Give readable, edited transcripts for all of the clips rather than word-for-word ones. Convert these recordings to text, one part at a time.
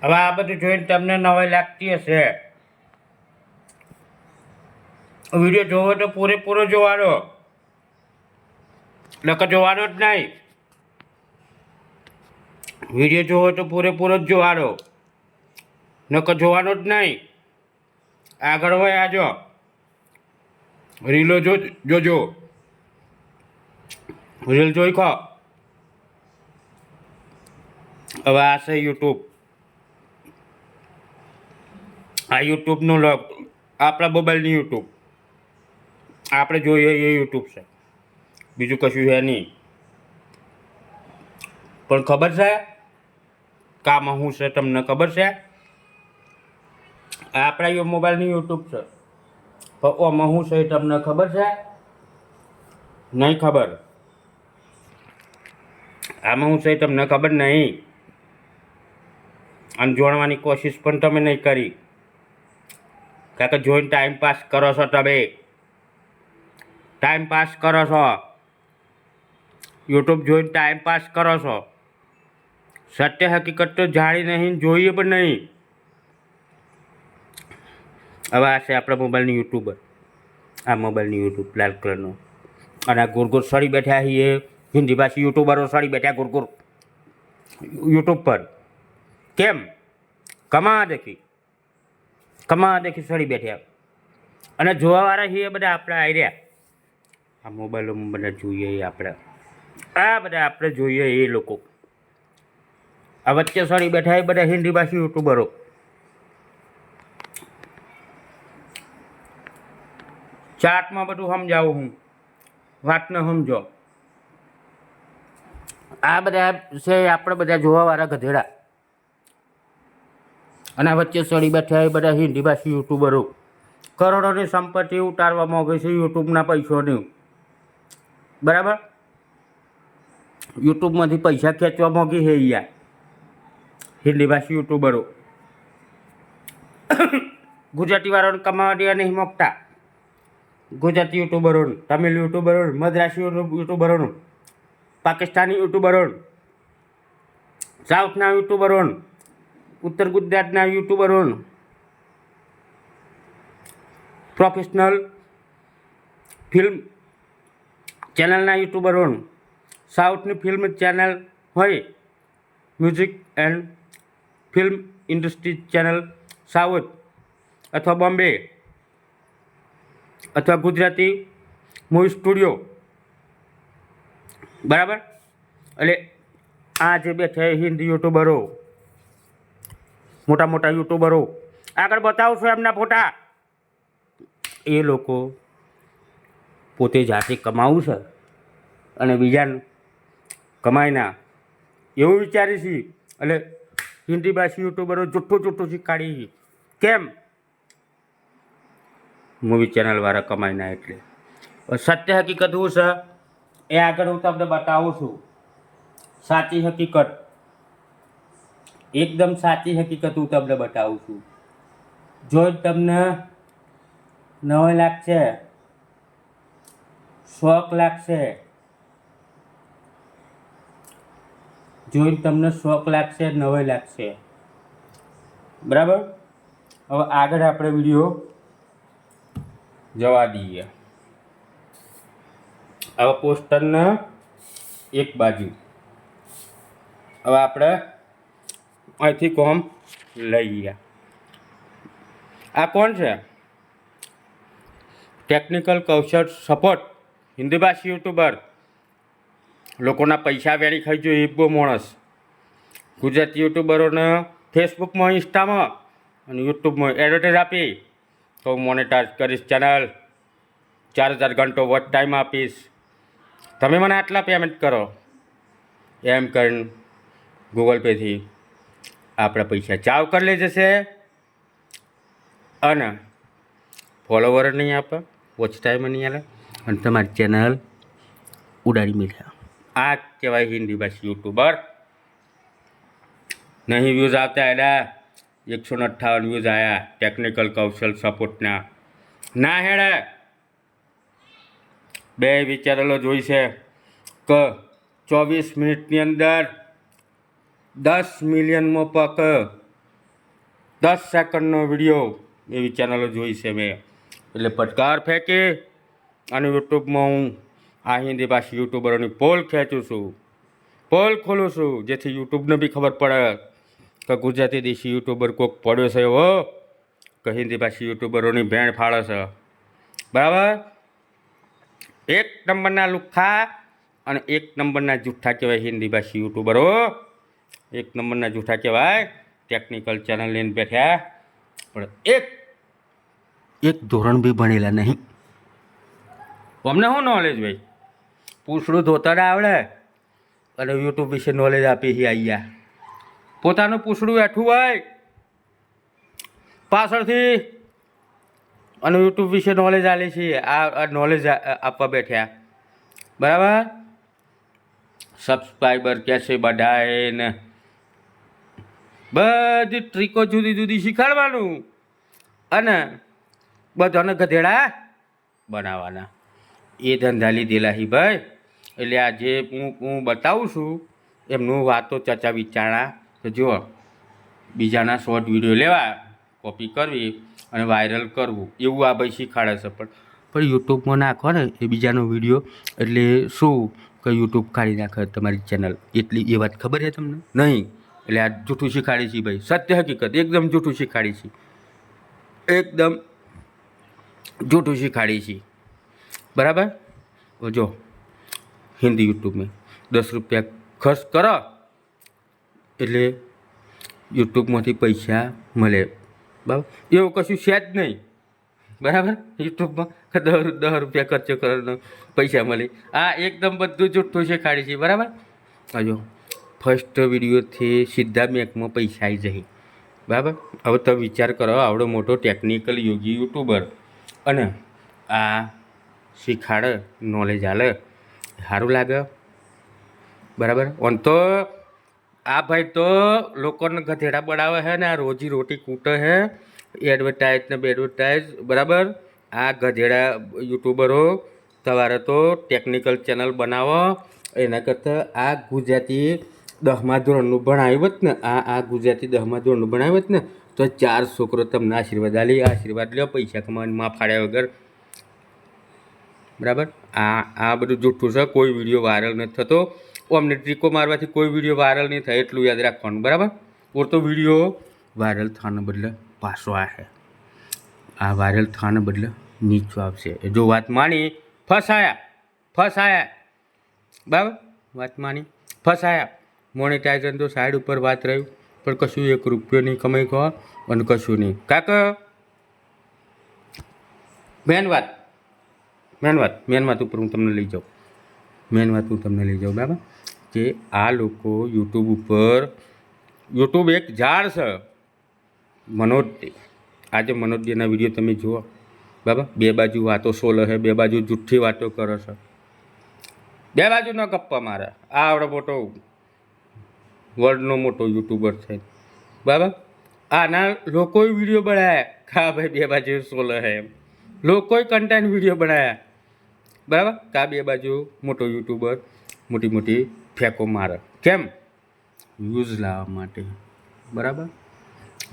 હવે આ બધું જોઈને તમને નવાઈ લાગતી હશે. વિડીયો જોવો તો પૂરેપૂરો જોવાનો, નકર જોવાનો જ નહીં. વિડીયો જોવો તો પૂરેપૂરો જ જોવાનો, નકર જોવાનો જ નહીં. આગળ હોય આજો રીલો જોજો, રીલ જોઈ ખો. હવે આ છે યુટ્યુબ. આ યુટ્યુબનું આપણા મોબાઈલની યુટ્યુબ આપણે જોઈએ એ યુટ્યુબ છે, બીજું કશું છે નહીં. પણ ખબર છે કામાં શું છે તમને ખબર છે? આપણા મોબાઈલની યુટ્યુબ છે, પણ ઓમાં શું છે તમને ખબર છે? નહીં ખબર. આમાં શું છે તમને ખબર નહીં, અને જોડવાની કોશિશ પણ તમે નહીં કરી, કારણ કે જોઈને ટાઈમ પાસ કરો છો. તમે ટાઈમ પાસ કરો છો, યુટ્યુબ જોઈને ટાઈમ પાસ કરો છો. સત્ય હકીકત તો જાણી નહીં, જોઈએ પણ નહીં. હવે આ છે આપણા મોબાઈલની યુટ્યુબર. આ મોબાઈલની યુટ્યુબ લાલ કલરનો, અને આ ગોરગોર સડી બેઠા છીએ હિન્દી ભાષી યુટ્યુબરો. સડી બેઠા ગોરગોર યુટ્યુબ પર. કેમ? કમા દેખી સડી બેઠ્યા. અને જોવાવાળા છીએ બધા આપણે આવી રહ્યા. આ મોબાઈલોમાં બધા જોઈએ એ આપણે, આ બધા આપણે જોઈએ એ લોકો. આ વચ્ચે સડી બેઠા એ બધા હિન્દી ભાષી યુટ્યુબરો. ચાટમાં બધું સમજાવું હું, વાતને સમજો. આ બધા છે આપણે બધા જોવાવાળા ગધેડા. અને વચ્ચે સડી બેઠા એ બધા હિન્દી ભાષી યુટ્યુબરો. કરોડોની સંપત્તિ ઉતારવા માંગે છે યુટ્યુબના પૈસાની. બરાબર? યુટ્યુબમાંથી પૈસા ખેંચવા માંગી છે અહીંયા હિન્દી ભાષી યુટ્યુબરો. ગુજરાતી વાળાને કમાવા દેવા નહીં માગતા. ગુજરાતી યુટ્યુબરોને, તમિલ યુટ્યુબરોને, મદ્રાસી યુટ્યુબરોને, પાકિસ્તાની યુટ્યુબરોને, સાઉથના યુટ્યુબરોને, ઉત્તર ગુજરાતના યુટ્યુબરોને, પ્રોફેશનલ ફિલ્મ ચેનલના યુટ્યુબરોને, સાઉથની ફિલ્મ ચેનલ હોય, music and film industry channel south અથવા બોમ્બે અથવા ગુજરાતી મૂવી સ્ટુડિયો. બરાબર? એટલે આ જે બેઠા હિન્દી યુટ્યુબરો, મોટા મોટા યુટ્યુબરો, આગળ બતાવશો એમના ફોટા. એ લોકો પોતે જાતે કમાવું છે અને બીજાને કમાયના એવું વિચારે છે. એટલે હિન્દી ભાષી યુટ્યુબરો જુઠ્ઠું શીખવાડી. કેમ? મૂવી ચેનલવાળા કમાયના. એટલે સત્ય હકીકત શું છે એ આગળ હું તમને બતાવું છું. સાચી હકીકત, એકદમ સાચી હકીકત હું તમને બતાવું છું. જો તમને નવાઈ લાગશે, શોખ લાગશે, જોઈને તમને શોખ લાગશે, નવાઈ લાગશે. બરાબર? હવે આગળ આપણે વિડીયો જવા દઈએ. હવે પોસ્ટરને એક બાજુ. હવે આપણે અહીંથી કોમ લઈએ. આ કોણ છે? ટેકનિકલ કૌશલ સપોર્ટ હિન્દી ભાષી યુટ્યુબર. લોકોના પૈસા વેણી ખાઈ જોઈએ એ બહુ માણસ. ગુજરાતી યુટ્યુબરોને ફેસબુકમાં, ઇન્સ્ટામાં અને યુટ્યુબમાં એડવર્ટાઈઝ આપી તો હું મોનેટાઈઝ કરીશ ચેનલ. 4000 ઘંટો વોચ ટાઈમ આપીશ. તમે મને આટલા પેમેન્ટ કરો એમ કરીને ગૂગલ પેથી આપણા પૈસા ચાવ કરી લઈ જશે. અને ફોલોવર નહીં આપે, વોચ ટાઈમ નહીં આવે, અને તમારી ચેનલ ઉડાડી મેળ્યા. આ કહેવાય હિન્દી ભાષી યુટ્યુબર. નહીં વ્યૂઝ આવતા એના 158 વ્યૂઝ આવ્યા ટેકનિકલ કૌશલ સપોર્ટના. ના હેડે. બે વિચારેલો જોઈ છે કે 24 મિનિટની અંદર 10 મિલિયનમાં પક 10 સેકન્ડનો વિડીયો એવી ચેનલો જોઈ છે મેં. એટલે પડકાર ફેંકી અને યુટ્યુબમાં હું આ હિન્દી ભાષી યુટ્યુબરોની પોલ ખેંચું છું, પોલ ખોલું છું, જેથી યુટ્યુબને બી ખબર પડે કે ગુજરાતી દેશી યુટ્યુબર કોક પડ્યો છે એવો કે હિન્દી ભાષી યુટ્યુબરોની ભેણ ફાળે છે. બરાબર? એક નંબરના લુખ્ખા અને એક નંબરના જૂઠ્ઠા કહેવાય હિન્દી ભાષી યુટ્યુબરો. એક નંબરના જૂઠ્ઠા કહેવાય. ટેકનિકલ ચેનલ લઈને બેઠ્યા પણ એક ધોરણ બી ભણેલા નહીં. અમને શું નોલેજ ભાઈ? પૂછડું ધોતા આવડે અને યુટ્યુબ વિશે નોલેજ આપી છે અહીંયા. પોતાનું પૂછડું બેઠું હોય પાછળથી અને યુટ્યુબ વિશે નોલેજ આલે છે. આ નોલેજ આપવા બેઠ્યા. બરાબર? સબસ્ક્રાઈબર કેસે બઢાએ ને બધી ટ્રીકો જુદી જુદી શીખવાડવાનું અને બધાને ગધેડા બનાવવાના. એ ધંધા લીધેલા હી ભાઈ. એટલે આ જે હું બતાવું છું એમનું વાતો ચર્ચા વિચારણા તો જુઓ. બીજાના શોર્ટ વિડીયો લેવા, કોપી કરવી અને વાયરલ કરવું, એવું આ ભાઈ શીખવાડે છે. પણ યુટ્યુબમાં નાખો ને એ બીજાનો વિડીયો એટલે શું કે યુટ્યુબ કાઢી નાખે તમારી ચેનલ. એટલી એ વાત ખબર છે તમને? નહીં. એટલે આ જૂઠું શીખવાડી છે ભાઈ. સત્ય હકીકત એકદમ જૂઠું શીખવાડી છે, એકદમ જૂઠું શીખવાડી છે. બરાબર? જો હિન્દી યુટ્યુબ में 10 रुपया ખર્ચ કરો એટલે યુટ્યુબમાંથી પૈસા મળે. બરાબર? એવું કશું છે જ નહીં. બરાબર? યુટ્યુબમાં 10 રૂપિયા ખર્ચો કરવાનો પૈસા મળે. આ એકદમ બધું જૂઠું શીખવાડી છે. બરાબર? હજો ફર્સ્ટ વિડીયોથી સીધા બેંકમાં પૈસા આવી જાય. બરાબર? હવે તમે વિચાર કરો, આવડો મોટો ટેકનિકલ યોગી યુટ્યુબર અને આ શીખાડે, નોલેજ આલે, સારું લાગે? બરાબર? ઓન તો આ ભાઈ તો લોકોને ગધેડા બનાવે છે ને આ રોજી રોટી કૂટે છે. એડવર્ટાઇઝ ને બેડવર્ટાઇઝ. બરાબર? આ ગધેડા યુટ્યુબરો તમારે તો ટેકનિકલ ચેનલ બનાવો. એના કરતાં આ ગુજરાતી 10મા ધોરણનું ભણાવ્યું હોત ને, આ ગુજરાતી 10મા ધોરણનું ભણાવ્યું હોત ને તો 4 છોકરો તમને આશીર્વાદ આલી. આશીર્વાદ લ્યો પૈસા કમાવાની માં ફાડ્યા વગર. બરાબર? આ બધું જૂઠું છે. કોઈ વિડીયો વાયરલ નથી થતો. અમને ટ્રીકો મારવાથી કોઈ વિડીયો વાયરલ નહીં થાય એટલું યાદ રાખવાનું. બરાબર? ઓર તો વિડીયો વાયરલ થવાને બદલે પાછો આવે. આ વાયરલ થવાને બદલે નીચું આવશે. જો વાત માની ફસાયા. બરાબર? વાત માની ફસાયા. મોનેટાઇઝન તો સાઈડ ઉપર વાત રહ્યું પણ કશું 1 રૂપિયો નહીં કમાઈ કહો અને કશું નહીં. કાકા મેન વાત ઉપર હું તમને લઈ જાઉં. બરાબર? કે આ લોકો યુટ્યુબ એક ઝાડ છે. મનોજજી, આજે મનોજજીના વિડીયો તમે જુઓ. બરાબર? 2 બાજુ વાતો સોલે છે, 2 બાજુ જુઠ્ઠી વાતો કરે છે, 2 બાજુ ન ગપ્પા મારે. આ આવડો મોટો વર્લ્ડનો મોટો યુટ્યુબર છે. બરાબર? આના લોકોએ વિડીયો બનાવ્યા. હા ભાઈ 2 બાજુ સોલે છે એમ લોકોએ કન્ટેન્ટ વિડીયો બનાવ્યા. બરાબર? કા 2 બાજુ મોટો યુટ્યુબર મોટી ફેંકો મારે. કેમ? વ્યૂઝ લાવવા માટે. બરાબર?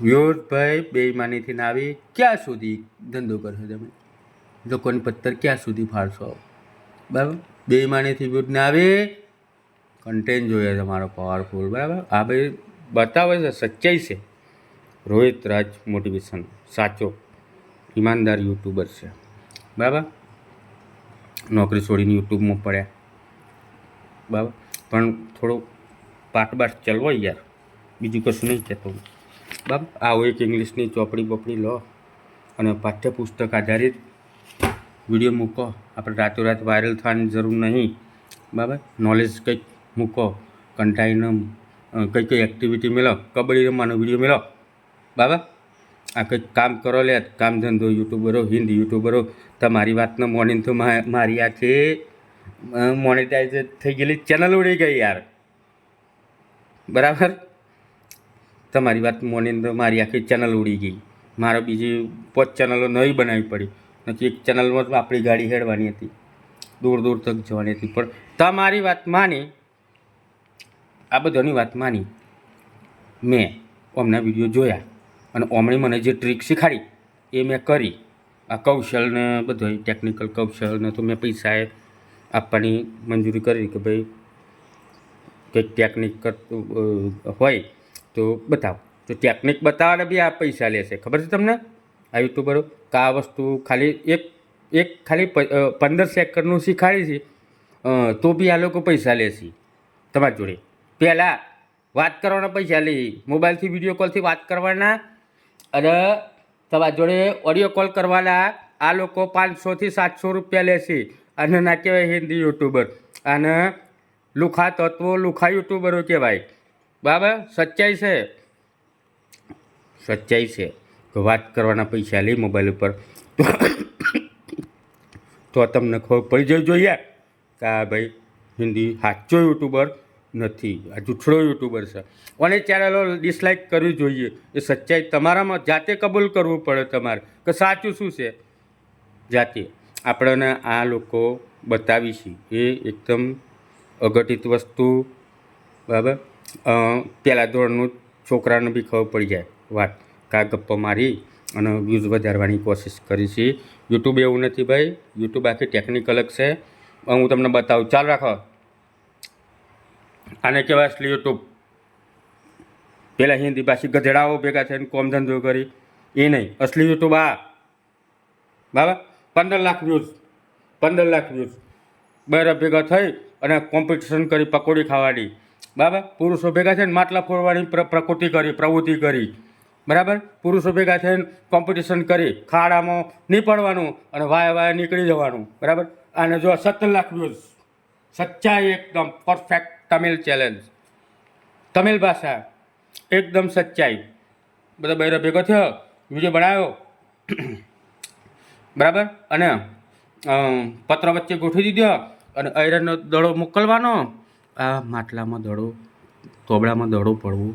વ્યૂઝ ભાઈ બેઈમાનીથી ના આવી ક્યાં સુધી ધંધો કરશો તમે? લોકોની પત્તર ક્યાં સુધી ફાળશો? બરાબર? બેઈમાનીથી વ્યૂઝ ના આવી, કન્ટેન્ટ જોઈએ તમારો પાવરફુલ. બરાબર? આ ભાઈ બતાવે છે, સચ્ચાઈ છે. રોહિત રાજ મોટિવેશન સાચો ઈમાનદાર યુટ્યુબર છે. બરાબર? નોકરી છોડીને યુટ્યુબમાં પડ્યા. બરાબર? પણ થોડું પાઠ ચલવો યાર, બીજું કશું નહીં કહેતો. બરાબર? આવો એક ઇંગ્લિશની ચોપડી બોપડી લો અને પાઠ્યપુસ્તક આધારિત વિડીયો મૂકો. આપણે રાતોરાત વાયરલ થવાની જરૂર નહીં. બરાબર? નોલેજ કંઈક મૂકો. કંટાળીને કઈ એક્ટિવિટી મેળો, કબડ્ડી રમવાનો વિડીયો મેળો. બરાબર? આ કંઈક કામ કરો લે, કામ ધંધો. યુટ્યુબરો, હિન્દી યુટ્યુબરો તમારી વાતને મોનીને તો મારી આ છે મોનેટાઇઝ થઈ ગયેલી ચેનલ ઉડી ગઈ યાર. બરાબર? તમારી વાત મોનીને તો મારી આખી ચેનલ ઉડી ગઈ. મારે બીજી 5 ચેનલો નહીં બનાવવી પડી. નથી એક ચેનલમાં જ આપણી ગાડી હેડવાની હતી, દૂર તક જવાની હતી. પણ તમારી વાત માની, આ બધાની વાત માની મેં અમના વિડીયો જોયા. અને ઓમણી મને જે ટ્રીક શીખાડી એ મેં કરી. આ કૌશલને બધું ટેકનિકલ કૌશલને તો મેં પૈસા આપવાની મંજૂરી કરી કે ભાઈ કંઈક ટેકનિક કરતું હોય તો બતાવો. તો ટેકનિક બતાવવાના બી આ પૈસા લેશે, ખબર છે તમને આ યુટ્યુબરો? કે આ વસ્તુ ખાલી એક ખાલી 15 સેકન્ડનું શીખાડી છે તો બી આ લોકો પૈસા લેશે તમારી જોડે. પહેલાં વાત કરવાના પૈસા લે, મોબાઈલથી વિડીયો કોલથી વાત કરવાના અને તમારી જોડે ઓડિયો કોલ કરવાના. આ લોકો 500 થી 700 રૂપિયા લેશે. અને ના કહેવાય હિન્દી યુટ્યુબર, અને લુખા તત્વો લુખા યુટ્યુબરો કહેવાય. બરાબર? સચ્ચાઈ છે કે વાત કરવાના પૈસા લે મોબાઈલ ઉપર તો તમને ખબર પડી જવી જોઈએ કે આ ભાઈ હિન્દી સાચો યુટ્યુબર નથી, આ જૂઠડો યુટ્યુબર છે. અને ચેનલો ડિસલાઇક કરવી જોઈએ. એ સચ્ચાઈ તમારામાં જાતે કબૂલ કરવું પડે તમારે કે સાચું શું છે. જાતે આપણને આ લોકો બતાવીશું એ એકદમ અઘટિત વસ્તુ. બરાબર? પહેલાં ધોરણનું છોકરાને બી ખબર પડી જાય વાત. કા ગપ્પો મારી અને વ્યૂઝ વધારવાની કોશિશ કરી છે. યુટ્યુબ એવું નથી ભાઈ, યુટ્યુબ આખી ટેકનિકલ જ છે. હું તમને બતાવું, ચાલ રાખો. આને કહેવાય અસલી યુટ્યુબ. પહેલાં હિન્દી ભાષી ગધેડાઓ ભેગા થઈને કોમ ધંધો કરી એ નહીં. અસલી યુટ્યુબ આ. બરાબર? 15 લાખ વ્યૂઝ બહાર ભેગા થઈ અને કોમ્પિટિશન કરી પકોડી ખાવાની. બરાબર? પુરુષો ભેગા થઈને માટલા ફોડવાની પ્રવૃત્તિ કરી. બરાબર? પુરુષો ભેગા થઈને કોમ્પિટિશન કરી, ખાડામાં નહીં પડવાનું અને વાયા નીકળી જવાનું. બરાબર? અને જો 17 લાખ વ્યૂઝ. સચ્ચાઈ એકદમ પરફેક્ટ તમિલ ચેલેન્જ, તમિલ ભાષા એકદમ સચ્ચાઈ. બધા બહેરા ભેગો થયો, વિડીયો બનાવ્યો. બરાબર? અને પત્ર વચ્ચે ગોઠવી દીધો અને આયરનનો દડો મોકલવાનો. આ માટલામાં દડો, તોબડામાં દડો પડવું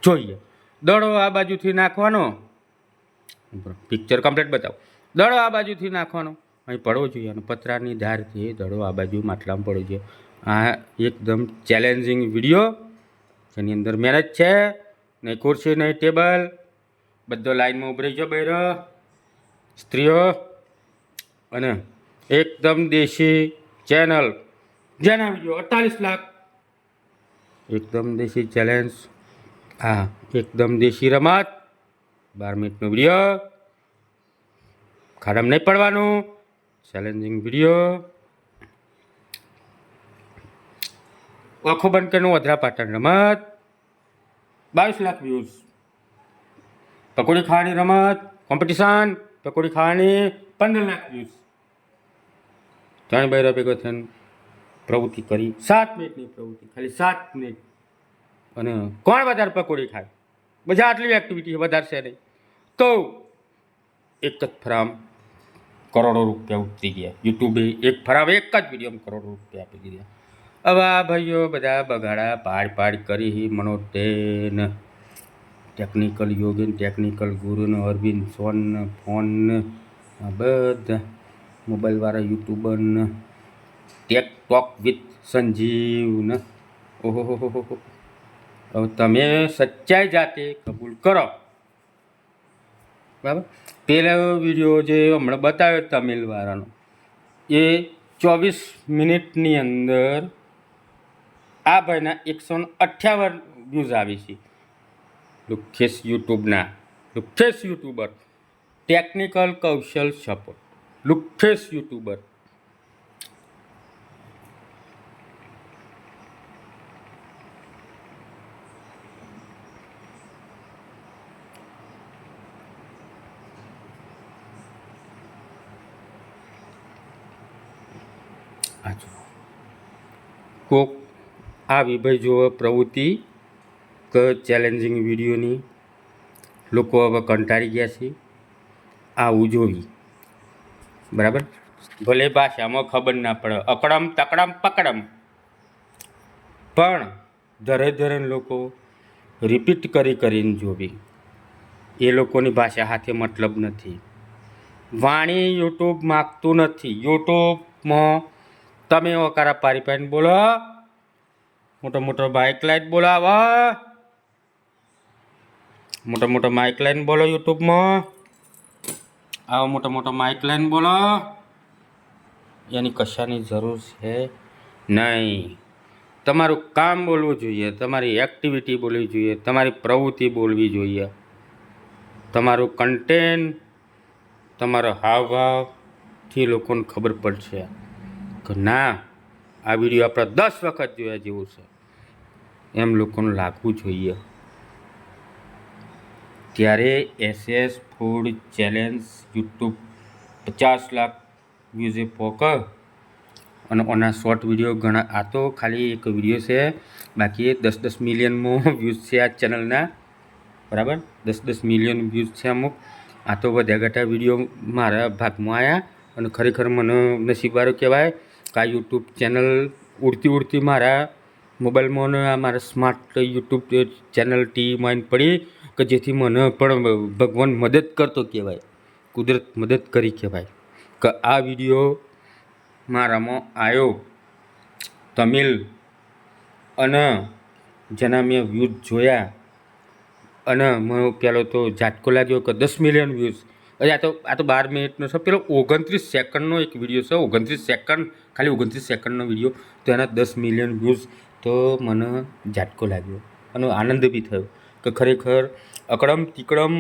જોઈએ. દડો આ બાજુથી નાખવાનો, પિક્ચર કમ્પ્લીટ બતાવો. દડો આ બાજુથી નાખવાનો, અહીં પડવો જોઈએ અને પતરાની ધારથી દડો આ બાજુ માટલામાં પડવો જોઈએ. આ એકદમ ચેલેન્જિંગ વિડીયો જેની અંદર મહેનત છે. નહીં ખુરશી નહીં ટેબલ, બધો લાઈનમાં ઉભરી ગયો બહેરો સ્ત્રીઓ. અને એકદમ દેશી ચેનલ જેના વિડીયો 48 લાખ. એકદમ દેશી ચેલેન્જ. હા, એકદમ દેશી રમત. 12 મિનિટનો વિડીયો, ખાડામાં નહીં પડવાનું. Challenging video. આંખો બંધ કરીને વધરા પાટણ રમત. 22 લાખ વ્યૂઝ. પકોડી ખાવાની રમત કોમ્પિટિશન, પકોડી ખાવાની 15 લાખ વ્યૂઝ. ત્રણ બહેરા ભેગો થઈને પ્રવૃત્તિ કરી, 7 મિનિટની પ્રવૃત્તિ, ખાલી 7 મિનિટ. અને કોણ વધારે પકોડી ખાય? બધા આટલી એક્ટિવિટી વધારશે નહીં તો એક જ ફરામ કરોડો રૂપિયા ઉતરી ગયા. યુટ્યુબે એક ફરામ એક જ વિડીયોમાં કરોડો રૂપિયા આપી દીધા. હવે આ ભાઈઓ બધા બગાડા પાડ કરી. મનોટેન ટેકનિકલ યોગીન, ટેકનિકલ ગુરુને, અરવિંદ સોન ફોન, આ બધા મોબાઈલવાળા યુટ્યુબરને, ટેક ટોક વિથ સંજીવને. ઓહો. હવે તમે સચ્ચાઈ જાતે કબૂલ કરો. બરાબર? પહેલો વિડીયો જે હમણાં બતાવ્યો તમિલવાળાનો, એ 24 મિનિટની અંદર આ ભાઈના 158 વ્યૂઝ આવી છે. લુખેશ યુટ્યુબર, ટેકનિકલ કૌશલ સપોર્ટ, લુખેશ યુટ્યુબર. કોક આવી ભાઈ જુઓ પ્રવૃત્તિ કે ચેલેન્જિંગ વિડીયોની લોકો હવે કંટાળી ગયા છે. આવું જોવી. બરાબર? ભલે ભાષામાં ખબર ના પડે, અકડમ તકડમ પકડમ, પણ ધરે લોકો રિપીટ કરીને જોવી. એ લોકોની ભાષા સાથે મતલબ નથી. વાણી યુટ્યુબ માગતું નથી. યુટ્યુબમાં તમે ઓકારા પાડીને બોલો, મોટો બાઇક લાઈટ બોલાવો, મોટા મોટા માઇક લાઈન બોલો યુટ્યુબમાં. આવો મોટા મોટા માઇક લાઈન બોલો. એની કશાની જરૂર છે નહીં. તમારું કામ બોલવું જોઈએ, તમારી એક્ટિવિટી બોલવી જોઈએ, તમારી પ્રવૃત્તિ બોલવી જોઈએ, તમારું કન્ટેન્ટ, તમારો હાવભાવથી લોકોને ખબર પડશે કે ના આ વિડીયો આપણે 10 વખત જોયા જેવું છે, એમ લોકોને લાગવું જોઈએ. ત્યારે SS food challenge YouTube 50 lakh વ્યૂઝે પોકે અને ઓના શોર્ટ વિડીયો ઘણા. આ તો ખાલી એક વિડીયો છે, બાકી 10-10 મિલિયનમાં વ્યૂઝ છે આ ચેનલના, બરાબર. 10-10 મિલિયન વ્યૂઝ છે અમુક. આ તો વધ્યા ઘટા વિડીયો મારા ભાગમાં આવ્યા અને ખરેખર મને નસીબવાળો કહેવાય કે આ યુટ્યુબ ચેનલ ઉડતી મારા મોબાઈલમાં આ મારા સ્માર્ટ યુટ્યુબ ચેનલ ટીમાં પડી કે જેથી મને પણ ભગવાન મદદ કરતો કહેવાય, કુદરત મદદ કરી કહેવાય કે આ વિડીયો મારામાં આવ્યો તમિલ અને જેના મેં વ્યૂઝ જોયા અને મને પહેલો તો ઝાટકો લાગ્યો કે 10 મિલિયન વ્યૂઝ. અરે આ તો 12 મિનિટનો છે, પેલો 29 સેકન્ડનો એક વિડીયો છે, 29 સેકન્ડ, ખાલી 29 સેકન્ડનો વિડીયો, તો એના 10 મિલિયન વ્યૂઝ. તો મને ઝાટકો લાગ્યો અને આનંદ બી થયો કે ખરેખર અકડમ તિકડમ,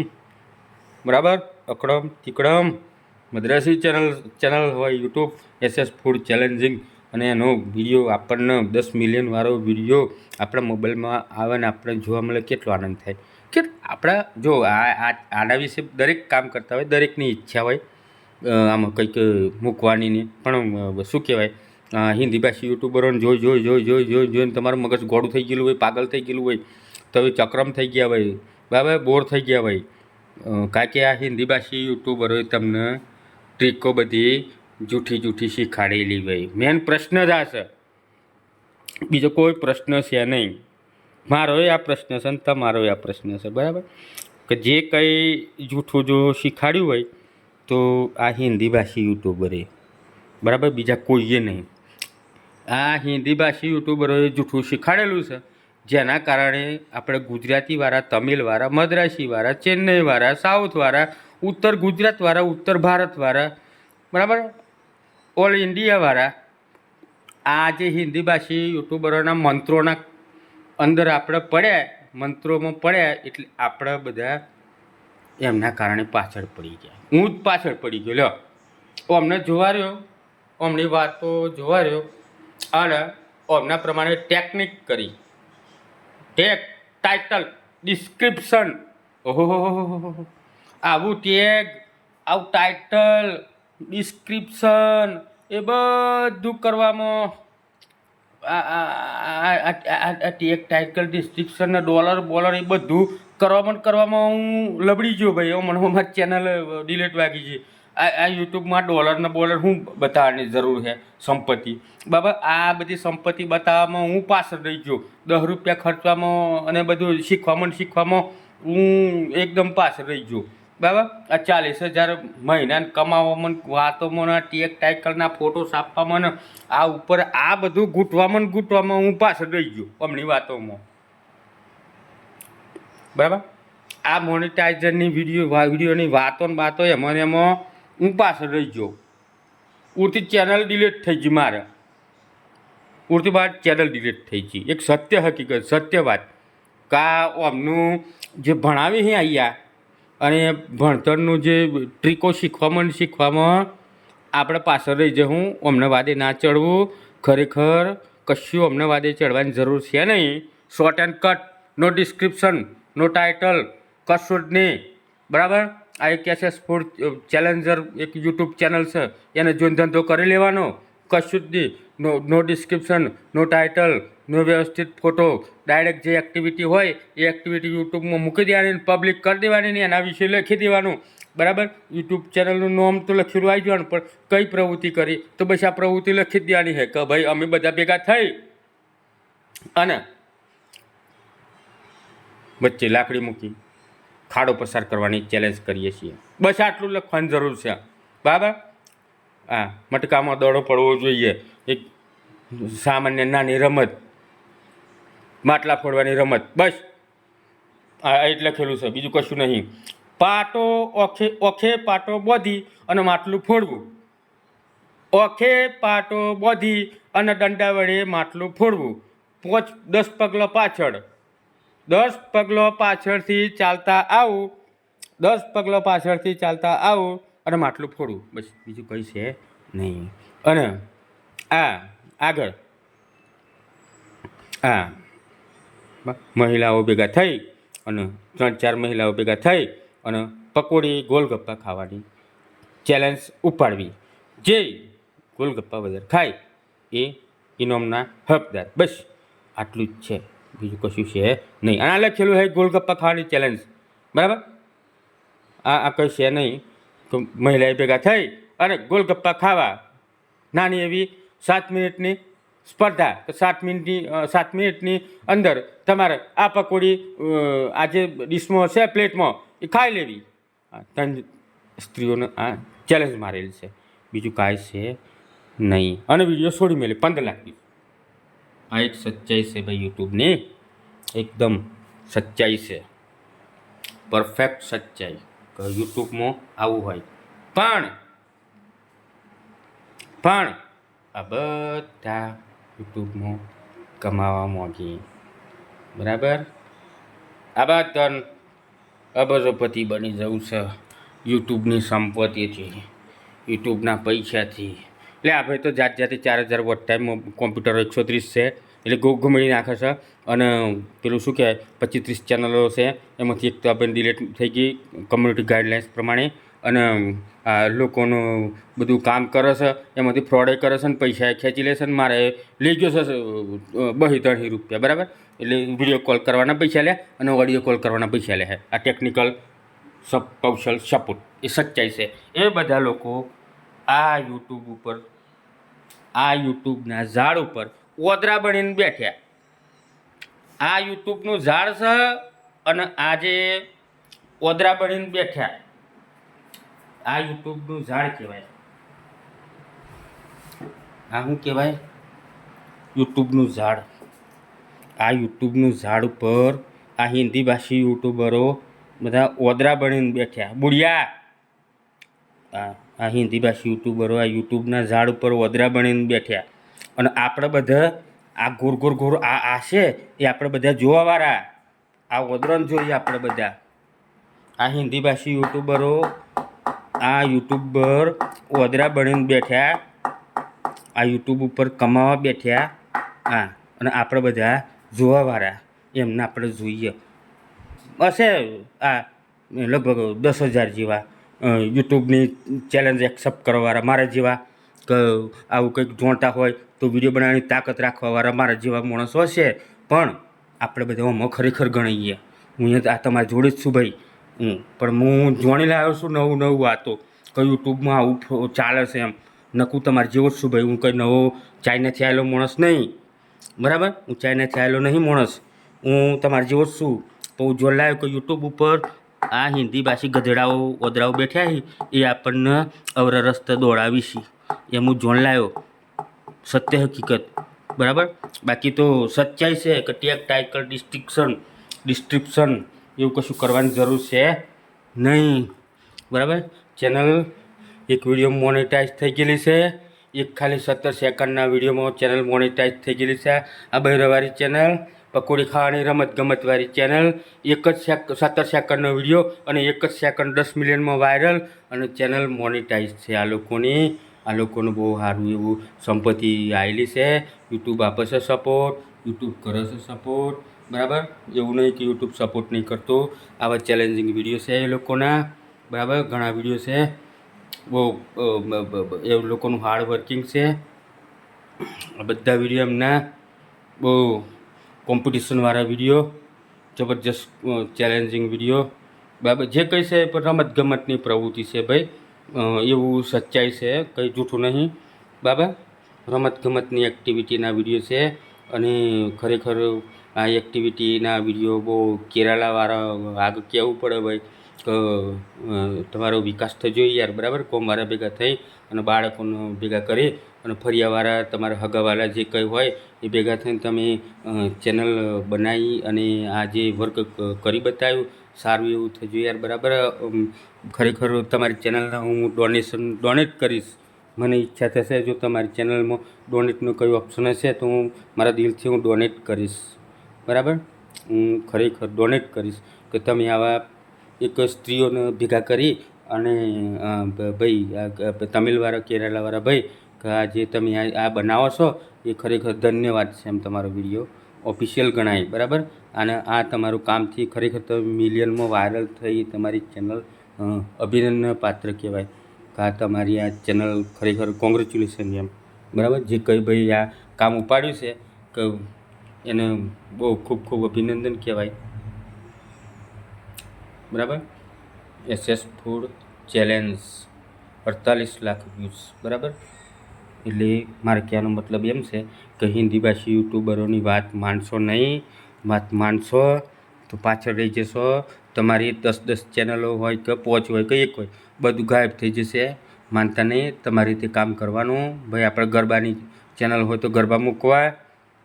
બરાબર, અકડમ તિકડમ મદ્રાસી ચેનલ હોય યુટ્યુબ SS ફૂડ ચેલેન્જિંગ, અને એનો વિડીયો આપણને 10 મિલિયનવાળો વિડીયો આપણા મોબાઈલમાં આવે ને આપણે જોવા મળે, કેટલો આનંદ થાય. કે આપણા જો આના વિશે દરેક કામ કરતા હોય, દરેકની ઈચ્છા હોય આમાં કંઈક મૂકવાની, પણ શું કહેવાય, હિન્દી ભાષી યુટ્યુબરોને જોઈને તમારું મગજ ગોળું થઈ ગયેલું હોય, પાગલ થઈ ગયેલું હોય, તો એ ચક્રમ થઈ ગયા હોય, બરાબર, બોર થઈ ગયા હોય. કારણ કે આ હિન્દી ભાષી યુટ્યુબરોએ તમને ટ્રીકો બધી જૂઠી શીખાડેલી હોય. મેન પ્રશ્ન જ આ છે, બીજો કોઈ પ્રશ્ન છે નહીં. મારો આ પ્રશ્ન છે ને તમારો આ પ્રશ્ન છે, બરાબર, કે જે કંઈ જૂઠું જો શીખાડ્યું હોય તો આ હિન્દી ભાષી યુટ્યુબરે, બરાબર, બીજા કોઈએ નહીં. આ હિન્દી ભાષી યુટ્યુબરોએ જૂઠું શીખાડેલું છે, જેના કારણે આપણે ગુજરાતીવાળા, તમિલવાળા, મદ્રાસીવાળા, ચેન્નઈવાળા, સાઉથવાળા, ઉત્તર ગુજરાતવાળા, ઉત્તર ભારતવાળા, બરાબર, ઓલ ઇન્ડિયાવાળા, આ જે હિન્દી ભાષી યુટ્યુબરોના મંત્રોના અંદર આપણે પડ્યા, મંત્રોમાં પડ્યા, એટલે આપણે બધા એમના કારણે પાછળ પડી ગયા. હું જ પાછળ પડી ગયો. લ્યો, અમને જોવા રહ્યો, અમની વાતો જોવા રહ્યો અને અમના પ્રમાણે ટેકનિક કરી, ટાઇટલ, ડિસ્ક્રિપ્શન, ઓહો, આવું ટેગ, આવું ટાઇટલ, ડિસ્ક્રિપ્શન એ બધું કરવામાં, આ ટેગ, ટાઇટલ, ડિસ્ક્રિપ્શન ને ડોલર એ બધું કરવામાં હું લબડી ગયો ભાઈ. મને મારી ચેનલ ડિલીટ વાગી છે. આ યુટ્યુબમાં ડોલર હું બતાવવાની જરૂર છે, સંપત્તિ, બરાબર. આ બધી સંપત્તિ બતાવવામાં હું પાછળ રહી ગયો. 10 રૂપિયા ખર્ચવામાં અને બધું શીખવામાં હું એકદમ પાછળ રહી ગયો, બરાબર. આ 40,000 મહિનાને કમાવામાં, વાતોમાં, ટેગ ટાઇટલના ફોટોસ આપવામાં, આ ઉપર આ બધું ગૂંટવામાં હું પાછળ રહી ગયો અમની વાતોમાં, બરાબર. આ મોનેટાઇઝરની વિડીયોની વાતો એમાં હું પાછળ રહી ગયો. ઉડતી ચેનલ ડિલીટ થઈ ગઈ મારે, ઉડતી બાદ ચેનલ ડિલીટ થઈ ગઈ. એક સત્ય હકીકત, સત્ય વાત, કા અમનું જે ભણાવી છે અહીંયા અને ભણતરનું જે ટ્રીકો શીખવામાં આપણે પાછળ રહી જવું. અમને વાદે ના ચડવું, ખરેખર કશું અમને વાદે ચડવાની જરૂર છે નહીં. Short and cut, no description, no title, કશું જ નહીં, બરાબર. આ એક SS ફૂડ ચેલેન્જર એક યુટ્યુબ ચેનલ છે, એને જોઈને ધંધો કરી લેવાનો, કશું જ નહીં. નો ડિસ્ક્રિપ્શન, નો ટાઇટલ, નો વ્યવસ્થિત ફોટો, ડાયરેક્ટ જે એક્ટિવિટી હોય એ એક્ટિવિટી યુટ્યુબમાં મૂકી દેવાની, પબ્લિક કરી દેવાની ને એના વિશે લખી દેવાનું, બરાબર. યુટ્યુબ ચેનલનું નામ તો લખેલું આવી જવાનું, પણ કઈ પ્રવૃત્તિ કરી તો બસ આ પ્રવૃત્તિ લખી જ દેવાની છે કે ભાઈ અમે બધા ભેગા થઈ અને વચ્ચે લાકડી મૂકી ખાડો પસાર કરવાની ચેલેન્જ કરીએ છીએ. બસ આટલું લખવાની જરૂર છે, બરાબર. હા, મટકામાં દડો પડવો જોઈએ, એક સામાન્ય નાની રમત, માટલા ફોડવાની રમત, બસ એટલે લખેલું છે, બીજું કશું નહીં. પાટો ઓખે ઓખે પાટો બોધી અને માટલું ફોડવું. ઓખે પાટો બોધી અને દંડા વડે માટલું ફોડવું. 10 પગલાં પાછળ, 10 પગલાં પાછળથી ચાલતા આવું, 10 પગલાં પાછળથી ચાલતા આવું અને માટલું ફોડવું. બસ બીજું કંઈ છે નહીં. અને આગળ મહિલાઓ ભેગા થઈ અને 3-4 મહિલાઓ ભેગા થઈ અને પકોડી ગોલગપ્પા ખાવાની ચેલેન્જ ઉપાડવી. જે ગોલગપ્પા વધારે ખાય એ ઇનામના હકદાર. બસ આટલું જ છે, બીજું કશું છે નહીં. આ લખેલું છે ગોલગપ્પા ખાવાની ચેલેન્જ, બરાબર. આ કંઈ છે નહીં. તો મહિલાએ ભેગા થઈ અને ગોલગપ્પા ખાવા. નાની એવી 7 મિનિટની સ્પર્ધા. તો 7 મિનિટની અંદર તમારે આ પકોડી આ જે ડીશમાં છે પ્લેટમાં એ ખાઈ લેવી. 3 સ્ત્રીઓને આ ચેલેન્જ મારેલી છે, બીજું કાંઈ છે નહીં. અને વિડીયો છોડી મેળે 15 લાખ વ્યૂ. આ એક સચ્ચાઈ છે ભાઈ યુટ્યુબની, એકદમ સચ્ચાઈ છે, પરફેક્ટ સચ્ચાઈ કે યુટ્યુબમાં આવું હોય. પણ આ બધા યુટ્યુબમાં કમાવા માંગી, બરાબર. આ બધા અબજોપતિ બની જવું છે યુટ્યુબની સંપત્તિથી, યુટ્યુબના પૈસાથી. એટલે આપણે તો જાતે 4000 વોટ ટાઈમ કોમ્પ્યુટર 130 છે એટલે ગમેડી નાખે છે. અને પેલું શું કહેવાય 25-30 ચેનલો છે, એમાંથી એક તો આપણે ડિલીટ થઈ ગઈ કમ્યુનિટી ગાઈડલાઇન્સ પ્રમાણે. અને લોકોનું બધું કામ કરે છે, એમાંથી ફ્રોડે કરે છે ને પૈસા ખેંચી લે છે ને મારે લઈ ગયો છે 32-33 રૂપિયા, બરાબર. એટલે વિડીયો કોલ કરવાના પૈસા લે અને ઓડિયો કોલ કરવાના પૈસા લે. આ ટેકનિકલ કૌશલ સપોર્ટ એ સચ્ચાઈ છે. એ બધા લોકો આ યુટ્યુબ ઉપર, આ યુટ્યુબના ઝાડ ઉપર ઓદરા બનીને બેઠ્યા. આ યુટ્યુબનું ઝાડ છે અને આજે ઓદરા બનીને બેઠ્યા. આ યુટ્યુબનું ઝાડ કહેવાય. આ શું કહેવાય? યુટ્યુબનું ઝાડ. આ યુટ્યુબનું ઝાડ ઉપર આ હિન્દી ભાષી યુટ્યુબરો બધા ઓદરા બનીને બેઠ્યા. બુડિયા આ હિન્દી ભાષી યુટ્યુબરો આ યુટ્યુબના ઝાડ ઉપર ઓદરા બનીને બેઠ્યા. અને આપણે બધા આ ગોર આ છે એ આપણે બધા જોવાવાળા. આ ઓદરાને જોઈએ આપણે બધા. આ હિન્દી ભાષી યુટ્યુબરો આ યુટ્યુબ પર ઓદરા બનીને બેઠ્યા, આ યુટ્યુબ ઉપર કમાવા બેઠ્યા. અને આપણે બધા જોવાવાળા, એમને આપણે જોઈએ. હશે આ લગભગ 10,000 જેવા યુટ્યુબની ચેલેન્જ એક્સેપ્ટ કરવાવાળા મારા જેવા, કે આવું કંઈક જોણતા હોય તો વિડીયો બનાવવાની તાકાત રાખવાવાળા મારા જેવા માણસો હશે. પણ આપણે બધા આમાં ખરેખર ગણાઈએ. હું આ તમારી જોડે જ છું ભાઈ. પણ હું જોણી લાવ્યો છું નવું વાતો કે યુટ્યુબમાં આવું ચાલે છે એમ. નકું તમારે જેવો જ છું ભાઈ. હું કંઈ નવો ચાઇનાથી આવેલો માણસ નહીં, બરાબર. હું ચાઇનાથી આવેલો નહીં માણસ, હું તમારે જેવો જ છું. તો હું જોઈ લાવ્યો કે યુટ્યુબ ઉપર આ હિન્દી ભાષી ગધેડાઓ ઓદરાઓ બેઠ્યા છે એ આપણને અવરા રસ્તે દોડાવી છે. એમ હું જોઈ લાવ્યો, સત્ય હકીકત, બરાબર. બાકી તો સચ્ચાઈ છે કે ટેગ ટાઇટલ ડિસ્ક્રિપ્શન એવું કશું કરવાની જરૂર છે નહીં, બરાબર. ચેનલ એક વિડીયો મોનેટાઈઝ થઈ ગયેલી છે. એક ખાલી 17 સેકન્ડના વિડીયોમાં ચેનલ મોનેટાઈઝ થઈ ગયેલી છે. આ બહેરવાળી ચેનલ, પકોડી ખાવાની રમતગમતવાળી ચેનલ, એક જ 17 સેકન્ડનો વિડીયો અને એક જ સેકન્ડ 10 મિલિયનમાં વાયરલ અને ચેનલ મોનેટાઈઝ છે. આ લોકોનું બહુ સારું એવું સંપત્તિ આવેલી છે. યુટ્યુબ આપે છે સપોર્ટ, યુટ્યુબ કરે છે સપોર્ટ, બરાબર. એવું નહીં કે યુટ્યુબ સપોર્ટ નહીં કરતો. આવા ચેલેન્જિંગ વિડીયો છે એ લોકોના, બરાબર. ઘણા વિડીયો છે, બહુ એ લોકોનું હાર્ડ વર્કિંગ છે. આ બધા વિડીયો એમના બહુ કોમ્પિટિશનવાળા વિડીયો, જબરજસ્ત ચેલેન્જિંગ વિડીયો, બરાબર. જે કંઈ છે પણ રમતગમતની પ્રવૃત્તિ છે ભાઈ. એવું સચ્ચાઈ છે, કંઈ જૂઠું નહીં, બરાબર. રમતગમતની એક્ટિવિટીના વિડીયો છે. અને ખરેખર આ એક્ટિવિટીના વિડીયો બહુ કેરાલાવાળા આગળ કહેવું પડે ભાઈ કે તમારો વિકાસ થજો યાર, બરાબર. કોમવાળા ભેગા થઈ અને બાળકોને ભેગા કરી અને ફરિયાવાળા તમારા હગાવાળા જે કંઈ હોય એ ભેગા થઈને તમે ચેનલ બનાવી અને આ જે વર્ક કરી બતાવ્યું સારું એવું થયું યાર. બરાબર. ખરેખર તમારી ચેનલને હું ડોનેટ કરીશ. મને ઈચ્છા થશે જો તમારી ચેનલમાં ડોનેટનો કઈ ઓપ્શન હશે તો હું મારા દિલથી હું ડોનેટ કરીશ. બરાબર. હું ખરેખર ડોનેટ કરીશ કે તમે આવા એક સ્ત્રીઓને ભેગા કરી અને ભાઈ તમિલવાળા કેરલાવાળા ભાઈ કે આ જે તમે આ બનાવો છો એ ખરેખર ધન્યવાદ છે એમ તમારો વિડીયો ઓફિશિયલ ગણાય. બરાબર. અને આ તમારું કામથી ખરેખર તમે મિલિયનમાં વાયરલ થઈ તમારી ચેનલ અભિનંદન પાત્ર કહેવાય કે આ તમારી આ ચેનલ ખરેખર કોંગ્રેચ્યુલેશન એમ. બરાબર. જે કંઈ ભાઈ આ કામ ઉપાડ્યું છે કે એને બહુ ખૂબ ખૂબ અભિનંદન કહેવાય. બરાબર. SS food challenge 48 lakh views. બરાબર. એટલે મારે કહેવાનો મતલબ એમ છે કે હિન્દી ભાષી યુટ્યુબરોની વાત માનશો નહીં. વાત માનશો તો પાછળ રહી જશો. તમારી 10 ચેનલો હોય કે 5 હોય કે 1 હોય બધું ગાયબ થઈ જશે. માનતા નહીં. તમારી રીતે કામ કરવાનું. ભાઈ આપણે ગરબાની ચેનલ હોય તો ગરબા મૂકવા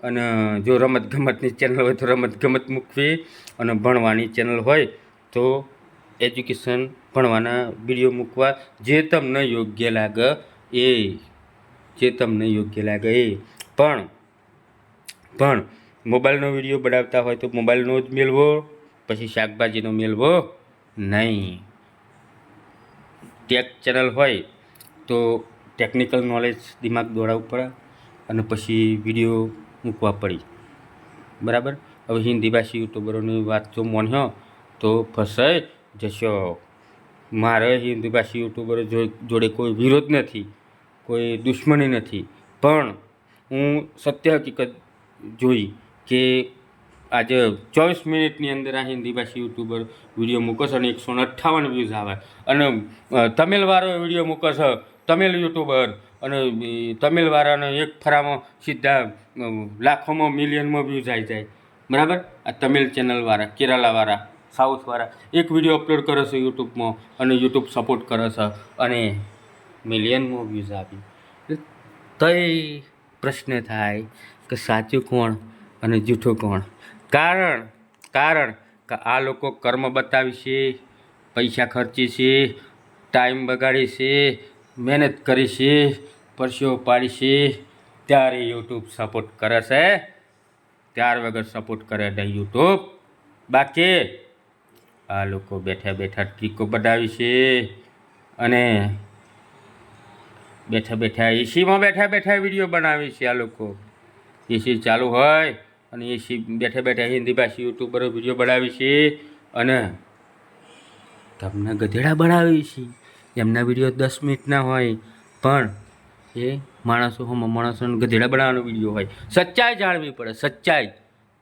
અને જો રમતગમતની ચેનલ હોય તો રમતગમત મૂકવી અને ભણવાની ચેનલ હોય તો એજ્યુકેશન ભણવાના વિડીયો મૂકવા. જે તમને યોગ્ય લાગે એ પણ મોબાઈલનો વિડીયો બનાવતા હોય તો મોબાઈલનો જ મેળવો, પછી શાકભાજીનો મેળવો નહીં. ટેક ચેનલ હોય તો ટેકનિકલ નોલેજ દિમાગ દોડાવવું પડે અને પછી વિડીયો મૂકવા પડી. બરાબર. હવે હિન્દી ભાષી યુટ્યુબરોની વાત જો માન્યો તો ફસાઈ જશો. મારે હિન્દી ભાષી યુટ્યુબરો જોડે કોઈ વિરોધ નથી, કોઈ દુશ્મની નથી, પણ હું સત્ય હકીકત જોઈ કે આજે 24 મિનિટની અંદર આ હિન્દી ભાષી યુટ્યુબર વિડીયો મૂકે છે અને 158 વ્યૂઝ આવે અને તમિલવાળો વિડીયો મૂકે છે તમિલ યુટ્યુબર અને તમિલવાળાને એક ફરામાં સીધા લાખોમાં મિલિયનમાં વ્યૂઝ આવી જાય. બરાબર. આ તમિલ ચેનલવાળા કેરલાવાળા સાઉથવાળા એક વિડીયો અપલોડ કરે છે યુટ્યુબમાં અને યુટ્યુબ સપોર્ટ કરે છે અને મિલિયનમાં વ્યૂઝ આપી. તોય પ્રશ્ન થાય કે સાચું કોણ અને જૂઠું કોણ? કારણ કે આ લોકો કર્મ બતાવી છે, પૈસા ખર્ચે છે, ટાઈમ બગાડે છે, મહેનત કરી છે, પરસેવો પાડી છે, ત્યારે યુટ્યુબ સપોર્ટ કરે છે. ત્યાર વગર સપોર્ટ કરે નહીં યુટ્યુબ. બાકી આ લોકો બેઠા બેઠા ટ્રીકો બનાવી છે અને બેઠા એસીમાં બેઠા વિડીયો બનાવે છે. આ લોકો એસી ચાલુ હોય અને એસી બેઠા હિન્દી ભાષી યુટ્યુબરો વિડીયો બનાવે છે અને તમને ગધેડા બનાવે છે. એમના વિડીયો 10 મિનિટના હોય પણ એ માણસોને ગધેડા બનાવવાનો વિડીયો હોય. સચ્ચાઈ જાણવી પડે, સચ્ચાઈ.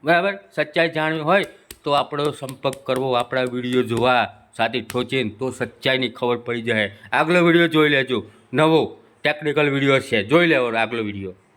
બરાબર. સચ્ચાઈ જાણવી હોય તો આપણો સંપર્ક કરવો, આપણા વિડીયો જોવા સાથે ઠોચીને તો સચ્ચાઈની ખબર પડી જાય. આગલો વિડીયો જોઈ લેજો, નવો ટેકનિકલ વિડીયો છે, જોઈ લેવો આગલો વિડીયો.